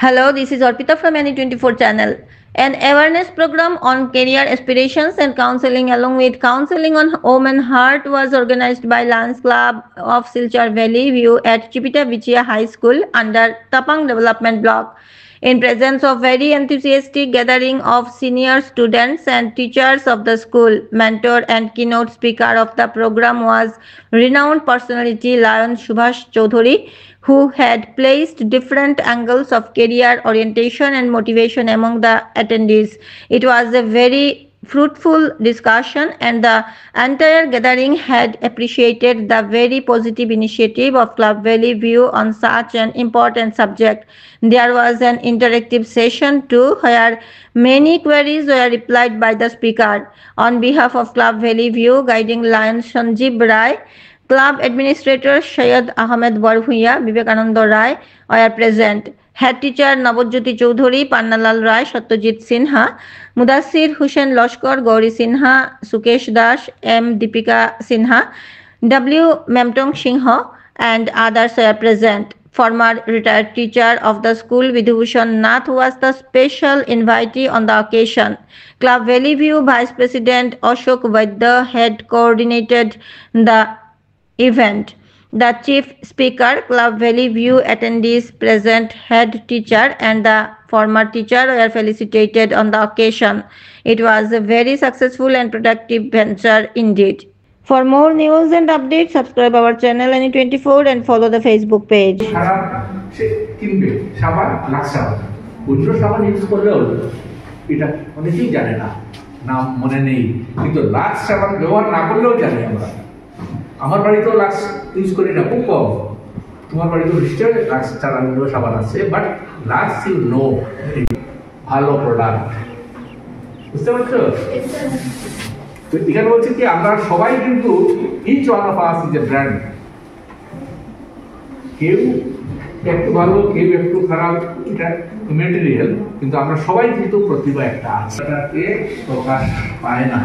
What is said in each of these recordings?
Hello, this is Arpita from Any24 channel. An awareness program on career aspirations and counseling along with counseling on women heart was organized by Lions Club of Silchar Valley View at Chipita Vichia High School under Tapang Development Block. In presence of very enthusiastic gathering of senior students and teachers of the school, mentor and keynote speaker of the program was renowned personality Lion Subhash Choudhury, who had placed different angles of career orientation and motivation among the attendees. It was a very fruitful discussion and the entire gathering had appreciated the very positive initiative of Club Valley View on such an important subject. There was an interactive session too where many queries were replied by the speaker. On behalf of Club Valley View, guiding lion Sanjeev Rai, Club Administrator Syed Ahmed Barhuia, Vivekananda Rai were present. Head teacher Navojyoti Choudhury, Pannalal Rai, Satyajit Sinha, Mudassir Hussain Lashkar, Gauri Sinha, Sukesh Das, M. Deepika Sinha, W. Memtong Singha, and others were present. Former retired teacher of the school, Vidhubhushan Nath, was the special invitee on the occasion. Club Valley View Vice President Ashok Vaidya had coordinated the event. The chief speaker, Club Valley View attendees present, head teacher and the former teacher were felicitated on the occasion. It was a very successful and productive venture indeed. For more news and updates, subscribe our channel Any24 and follow the Facebook page. আমার বাড়িতে lux use করি না, খুব কম। তোমার বাড়িতে নিশ্চয়ই lux চালানো সাবান আছে, বাট লাক্স ইউ নো ভালো প্রোডাক্ট, বুঝতে পারছো? তো এখানে বলছি কি আমরা সবাই কিন্তু each one of us is a brand. কেউ একটু ভালো, কেউ একটু খারাপ, এটা ম্যাটেরিয়াল, কিন্তু আমরা সবাই কিন্তু প্রতিভা একটা আছে, এটাকে প্রকাশ পায় না।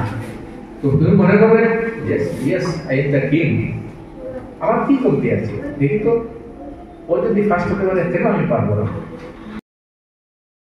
তো তুমি মনে করবে yes yes I am the king, আমার কি কমতি আছে দেখি তো, ও যদি ফার্স্ট হতে পারে কেন আমি পারবো না?